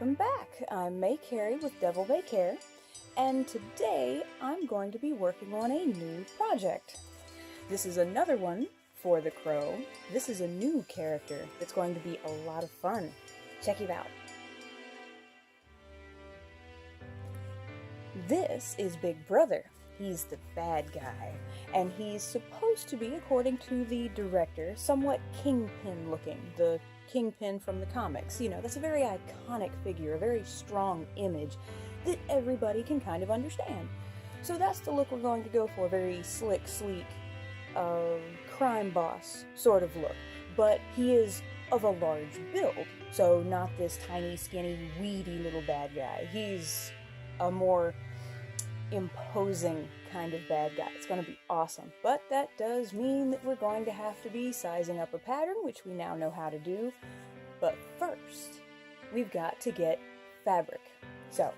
Welcome back. I'm May Carey with Devil May Care, and today I'm going to be working on a new project. This is another one for The Crow. This is a new character that's going to be a lot of fun. Check it out. This is Big Brother. He's the bad guy, and he's supposed to be, according to the director, somewhat Kingpin looking. The Kingpin from the comics. You know, that's a very iconic figure, a very strong image that everybody can kind of understand. So that's the look we're going to go for, very slick, sleek, crime boss sort of look. But he is of a large build, so not this tiny, skinny, weedy little bad guy. He's a more imposing kind of bad guy. It's going to be awesome. But that does mean that we're going to have to be sizing up a pattern, which we now know how to do. But first, we've got to get fabric. So,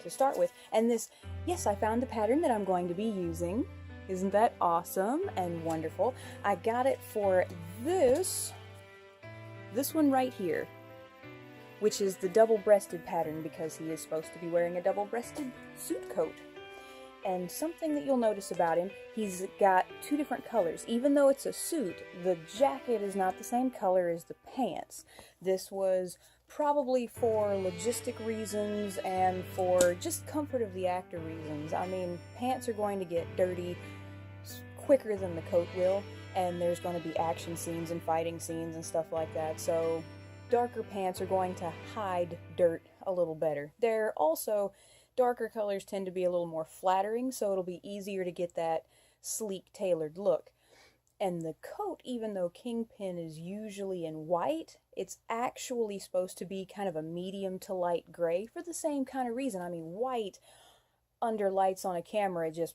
to start with, and this, yes, I found the pattern that I'm going to be using. Isn't that awesome and wonderful? I got it for this one right here, which is the double-breasted pattern because he is supposed to be wearing a double-breasted suit coat. And something that you'll notice about him, he's got two different colors. Even though it's a suit, the jacket is not the same color as the pants. This was probably for logistic reasons and for just comfort of the actor reasons. I mean, pants are going to get dirty quicker than the coat will, and there's going to be action scenes and fighting scenes and stuff like that, so darker pants are going to hide dirt a little better. They're also, darker colors tend to be a little more flattering, so it'll be easier to get that sleek, tailored look. And the coat, even though Kingpin is usually in white, it's actually supposed to be kind of a medium to light gray for the same kind of reason. I mean, white under lights on a camera, just,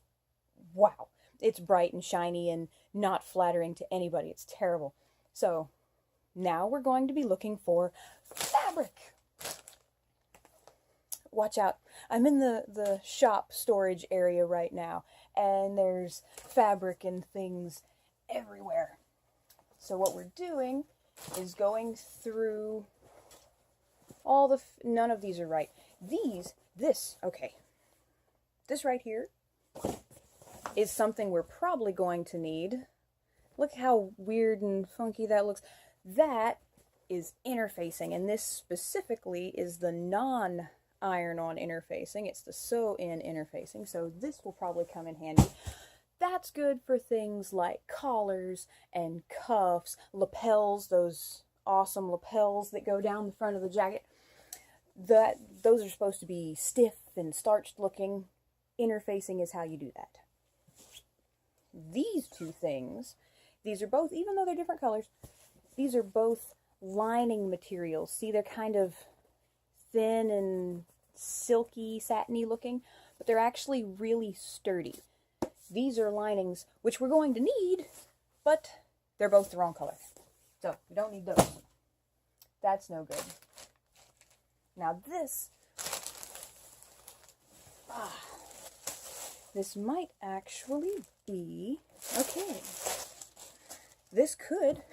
wow. It's bright and shiny and not flattering to anybody. It's terrible. So, now we're going to be looking for fabric. Watch out. I'm in the shop storage area right now, and there's fabric and things everywhere. So what we're doing is going through all the... none of these are right. Okay. This right here is something we're probably going to need. Look how weird and funky that looks. That is interfacing, and this specifically is the non-iron-on interfacing. It's the sew-in interfacing, so this will probably come in handy. That's good for things like collars and cuffs, lapels, those awesome lapels that go down the front of the jacket. Those are supposed to be stiff and starched looking. Interfacing is how you do that. These two things, these are both, even though they're different colors, these are both lining materials. See, they're kind of thin and silky, satiny looking, but they're actually really sturdy. These are linings, which we're going to need, but they're both the wrong color. So, we don't need those. That's no good. Now this might actually be, okay. This could,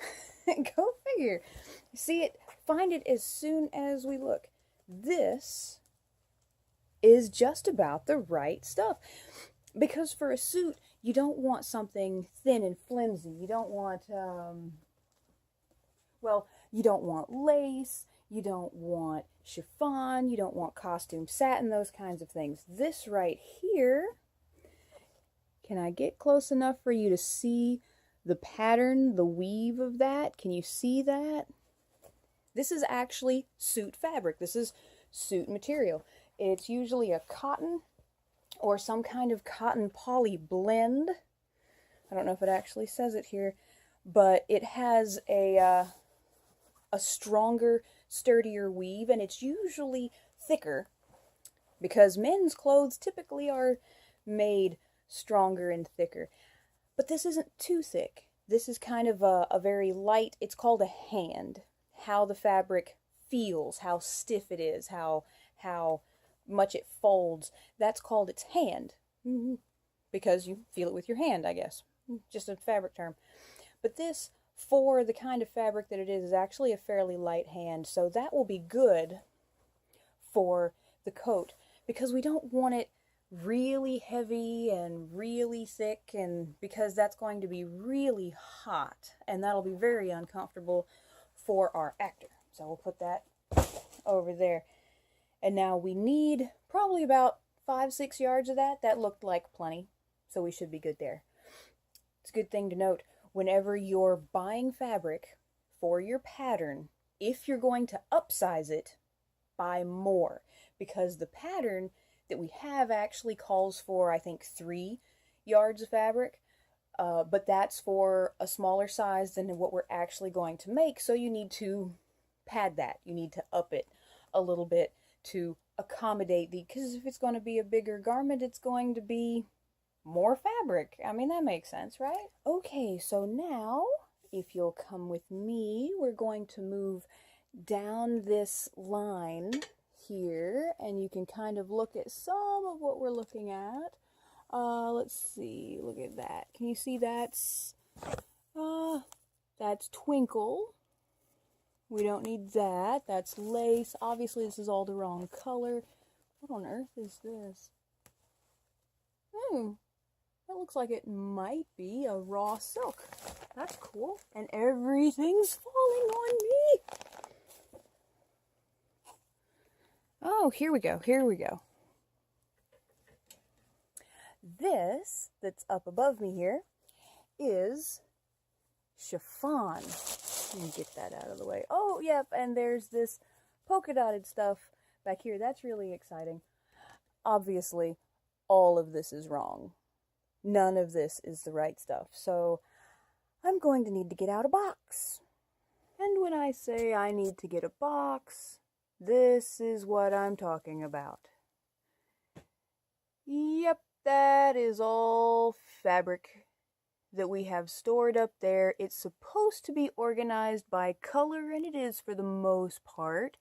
go figure. See it, find it as soon as we look. This is just about the right stuff. Because for a suit, you don't want something thin and flimsy. You don't want, you don't want lace. You don't want chiffon. You don't want costume satin, those kinds of things. This right here, can I get close enough for you to see the pattern, the weave of that? Can you see that? This is actually suit fabric. This is suit material. It's usually a cotton or some kind of cotton poly blend. I don't know if it actually says it here, but it has a stronger, sturdier weave, and it's usually thicker because men's clothes typically are made stronger and thicker. But this isn't too thick. This is kind of a very light, it's called a hand. How the fabric feels, how stiff it is, how much it folds. That's called its hand. Because you feel it with your hand, I guess. Just a fabric term. But this, for the kind of fabric that it is actually a fairly light hand. So that will be good for the coat, because we don't want it really heavy and really thick, and because that's going to be really hot and that'll be very uncomfortable for our actor. So we'll put that over there. And now we need probably about 5-6 yards of that. That looked like plenty, so we should be good there. It's a good thing to note, whenever you're buying fabric for your pattern, if you're going to upsize it, buy more, because the pattern that we have actually calls for, I think, 3 yards of fabric, but that's for a smaller size than what we're actually going to make, so you need to pad that. You need to up it a little bit to accommodate because if it's going to be a bigger garment, it's going to be more fabric. I mean, that makes sense, right? Okay, so now, if you'll come with me, we're going to move down this line here, and you can kind of look at some of what we're looking at. Let's see, look at that. Can you see that's twinkle. We don't need that. That's lace. Obviously, this is all the wrong color. What on earth is this? Oh, that looks like it might be a raw silk. That's cool. And everything's falling on me. Oh, here we go. Here we go. This that's up above me here is chiffon. Let me get that out of the way. Oh, yep, and there's this polka dotted stuff back here. That's really exciting. Obviously, all of this is wrong. None of this is the right stuff. So I'm going to need to get out a box. And when I say I need to get a box, this is what I'm talking about. Yep, that is all fabric that we have stored up there. It's supposed to be organized by color, and it is for the most part.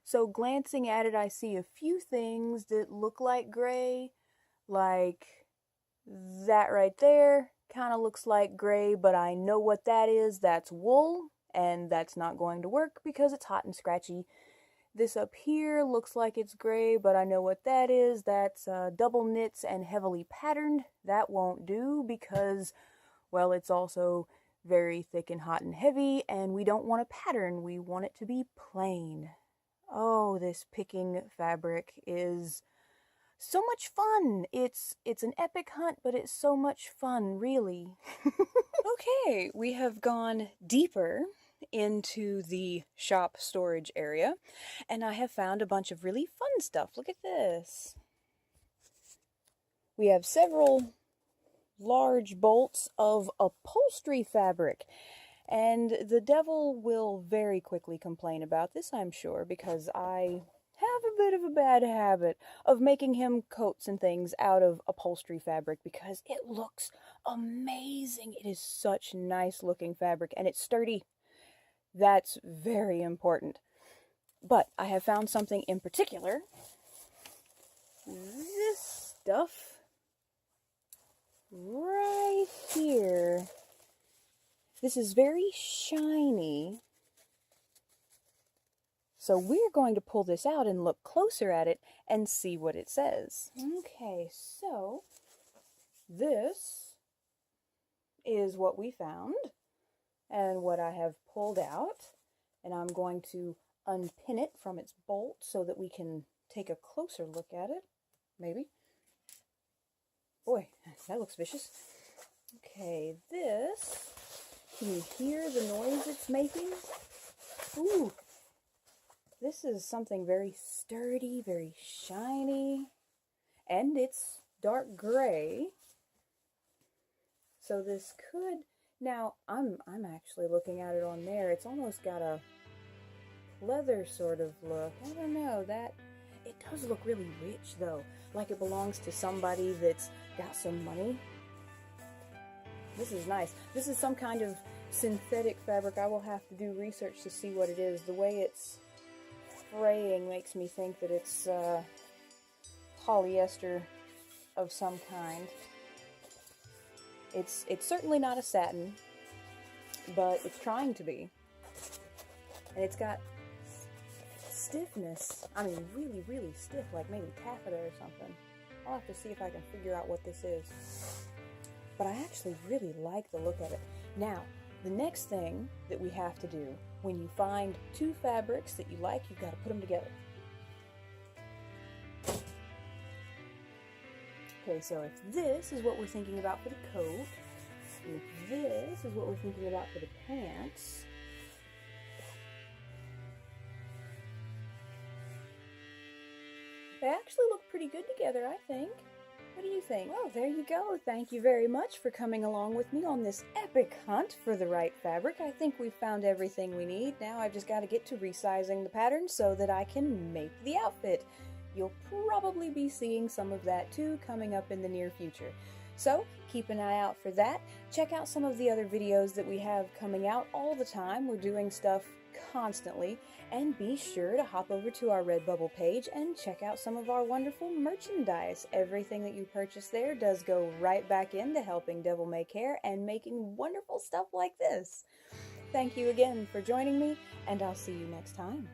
So glancing at it, I see a few things that look like gray, like that right there kind of looks like gray, but I know what that is. That's wool, and that's not going to work because it's hot and scratchy. This up here looks like it's gray, but I know what that is. That's double knits and heavily patterned. That won't do because, well, it's also very thick and hot and heavy, and we don't want a pattern. We want it to be plain. Oh, this picking fabric is so much fun. It's an epic hunt, but it's so much fun, really. Okay, we have gone deeper into the shop storage area, and I have found a bunch of really fun stuff. Look at this. We have several large bolts of upholstery fabric, and the devil will very quickly complain about this, I'm sure, because I have a bit of a bad habit of making him coats and things out of upholstery fabric because it looks amazing. It is such nice looking fabric, and it's sturdy. That's very important. But I have found something in particular. This stuff right here. This is very shiny. So we're going to pull this out and look closer at it and see what it says. Okay, so this is what we found and what I have pulled out. And I'm going to unpin it from its bolt so that we can take a closer look at it. Maybe. Boy, that looks vicious. Okay, this, can you hear the noise it's making? Ooh, this is something very sturdy, very shiny, and it's dark gray. So this could, now I'm actually looking at it on there. It's almost got a leather sort of look. I don't know, that, it does look really rich though, like it belongs to somebody that's got some money. This is nice. This is some kind of synthetic fabric. I will have to do research to see what it is. The way it's fraying makes me think that it's polyester of some kind. It's certainly not a satin, but it's trying to be. And it's got stiffness. I mean, really, really stiff, like maybe taffeta or something. I'll have to see if I can figure out what this is. But I actually really like the look of it. Now, the next thing that we have to do, when you find two fabrics that you like, you've got to put them together. Okay, so if this is what we're thinking about for the coat, and if this is what we're thinking about for the pants, they actually look pretty good together, I think. What do you think? Well, there you go. Thank you very much for coming along with me on this epic hunt for the right fabric. I think we've found everything we need. Now I've just got to get to resizing the pattern so that I can make the outfit. You'll probably be seeing some of that too coming up in the near future. So keep an eye out for that. Check out some of the other videos that we have coming out all the time. We're doing stuff constantly, and be sure to hop over to our Redbubble page and check out some of our wonderful merchandise. Everything that you purchase there does go right back into helping Devil May Care and making wonderful stuff like this. Thank you again for joining me, and I'll see you next time.